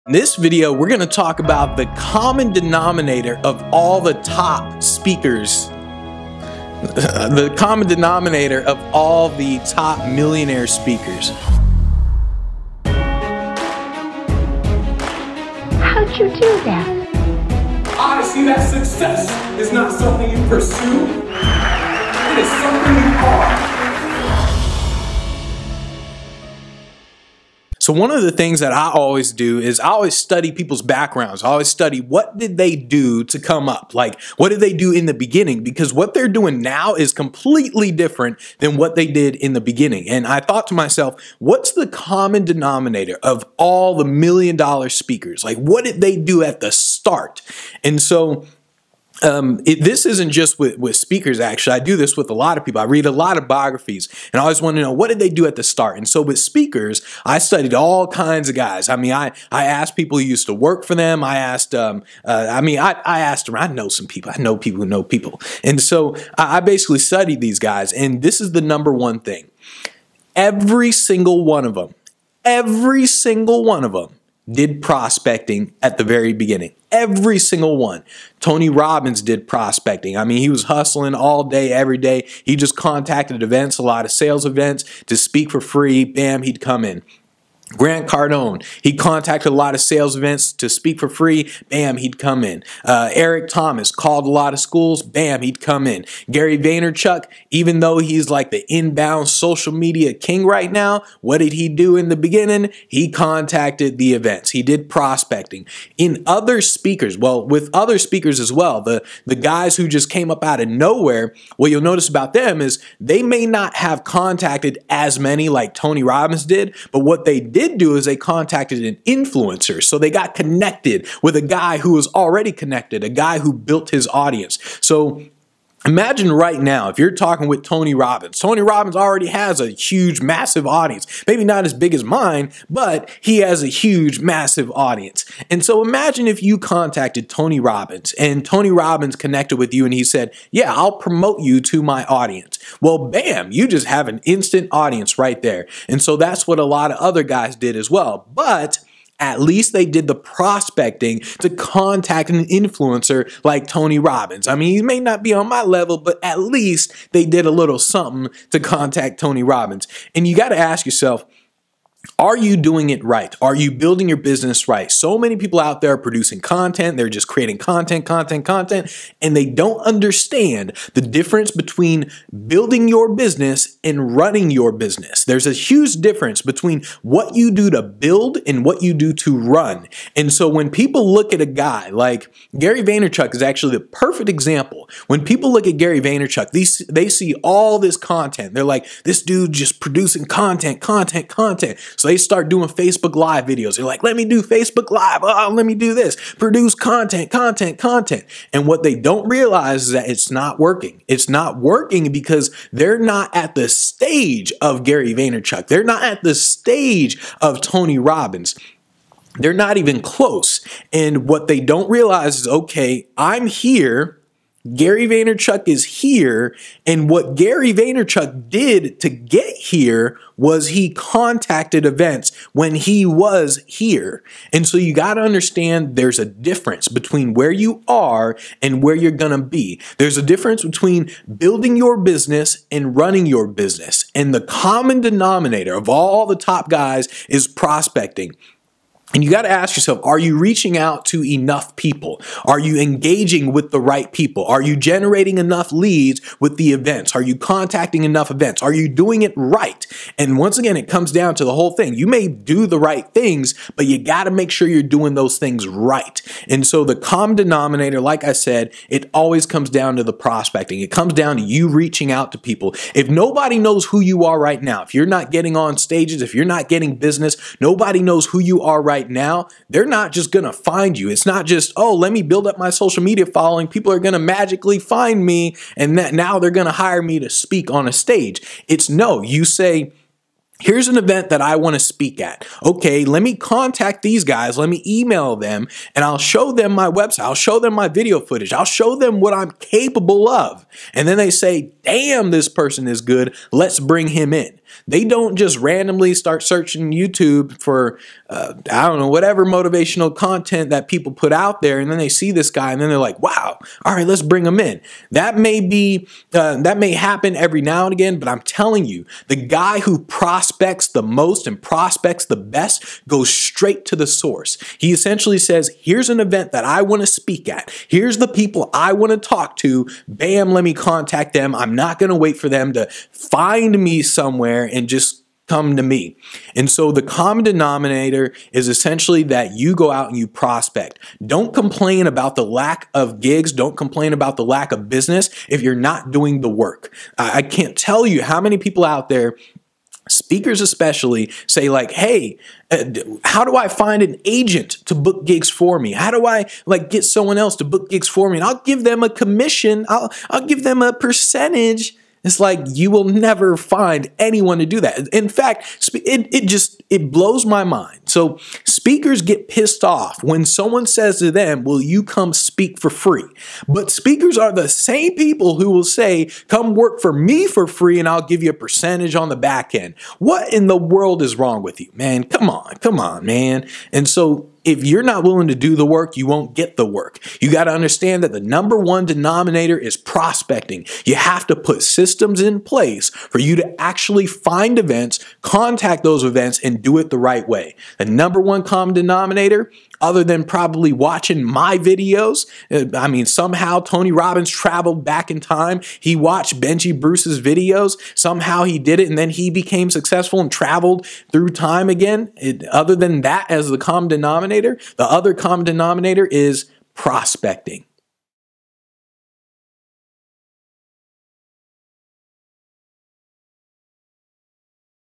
In this video, we're going to talk about the common denominator of all the top speakers. The common denominator of all the top millionaire speakers. How'd you do that? I see that success is not something you pursue. It is something you are. So one of the things that I always do is I always study people's backgrounds. I always study what did they do to come up? Like, what did they do in the beginning? Because what they're doing now is completely different than what they did in the beginning. And I thought to myself, what's the common denominator of all the $1 million speakers? Like, what did they do at the start? And so this isn't just with speakers, actually. I do this with a lot of people. I read a lot of biographies, and I always want to know, what did they do at the start? And so with speakers, I studied all kinds of guys. I mean, I asked people who used to work for them. I asked, I asked around. I know some people. I know people who know people. And so I basically studied these guys, and this is the number one thing. Every single one of them did prospecting at the very beginning. Every single one. Tony Robbins did prospecting. I mean, he was hustling all day, every day. He just contacted events, a lot of sales events to speak for free. Bam, he'd come in. Grant Cardone, he contacted a lot of sales events to speak for free. Bam, he'd come in. Eric Thomas called a lot of schools. Bam, he'd come in. Gary Vaynerchuk, even though he's like the inbound social media king right now, what did he do in the beginning? He contacted the events. He did prospecting. In other speakers, well, with other speakers as well, the guys who just came up out of nowhere, what you'll notice about them is they may not have contacted as many like Tony Robbins did, but what they did do is they contacted an influencer. So they got connected with a guy who was already connected, a guy who built his audience. So imagine right now, if you're talking with Tony Robbins already has a huge, massive audience. Maybe not as big as mine, but he has a huge, massive audience. And so imagine if you contacted Tony Robbins and Tony Robbins connected with you and he said, yeah, I'll promote you to my audience. Well, bam, you just have an instant audience right there. And so that's what a lot of other guys did as well. But at least they did the prospecting to contact an influencer like Tony Robbins. I mean, he may not be on my level, but at least they did a little something to contact Tony Robbins. And you got to ask yourself, are you doing it right? Are you building your business right? So many people out there are producing content. They're just creating content, and they don't understand the difference between building your business and running your business. There's a huge difference between what you do to build and what you do to run. And so when people look at a guy like Gary Vaynerchuk is actually the perfect example. When people look at Gary Vaynerchuk, they see all this content. They're like, this dude just producing content. So they start doing Facebook Live videos. They're like, let me do Facebook Live. Oh, let me do this. Produce content. And what they don't realize is that it's not working. It's not working because they're not at the stage of Gary Vaynerchuk. They're not at the stage of Tony Robbins. They're not even close. And what they don't realize is, okay, I'm here. Gary Vaynerchuk is here, and what Gary Vaynerchuk did to get here was he contacted events when he was here. And so you got to understand there's a difference between where you are and where you're going to be. There's a difference between building your business and running your business. And the common denominator of all the top guys is prospecting. And you got to ask yourself, are you reaching out to enough people? Are you engaging with the right people? Are you generating enough leads with the events? Are you contacting enough events? Are you doing it right? And once again, it comes down to the whole thing. You may do the right things, but you got to make sure you're doing those things right. And so the common denominator, like I said, it always comes down to the prospecting. It comes down to you reaching out to people. If nobody knows who you are right now, if you're not getting on stages, if you're not getting business, nobody knows who you are right now, they're not just going to find you. It's not just, oh, let me build up my social media following. People are going to magically find me and now they're going to hire me to speak on a stage. It's no, you say, here's an event that I want to speak at. Okay, let me contact these guys. Let me email them and I'll show them my website. I'll show them my video footage. I'll show them what I'm capable of. And then they say, damn, this person is good. Let's bring him in. They don't just randomly start searching YouTube for, I don't know, whatever motivational content that people put out there, and then they see this guy and then they're like, wow, all right, let's bring him in. That may happen every now and again, but I'm telling you, the guy who prospects the most and prospects the best goes straight to the source. He essentially says, here's an event that I want to speak at. Here's the people I want to talk to. Bam, let me contact them. I'm not going to wait for them to find me somewhere and just come to me. And so the common denominator is essentially that you go out and you prospect. Don't complain about the lack of gigs. Don't complain about the lack of business if you're not doing the work. I can't tell you how many people out there, speakers especially, say like, hey, how do I find an agent to book gigs for me? How do I get someone else to book gigs for me? And I'll give them a commission. I'll give them a percentage. It's like, you will never find anyone to do that. In fact, it blows my mind. So speakers get pissed off when someone says to them, will you come speak for free? But speakers are the same people who will say, come work for me for free and I'll give you a percentage on the back end. What in the world is wrong with you, man? Come on, man. And so if you're not willing to do the work, you won't get the work. You got to understand that the number one denominator is prospecting. You have to put systems in place for you to actually find events, contact those events, and do it the right way. The number one common denominator, other than probably watching my videos, I mean, somehow Tony Robbins traveled back in time. He watched Benji Bruce's videos. Somehow he did it, and then he became successful and traveled through time again. Other than that, as the common denominator, the other common denominator is prospecting.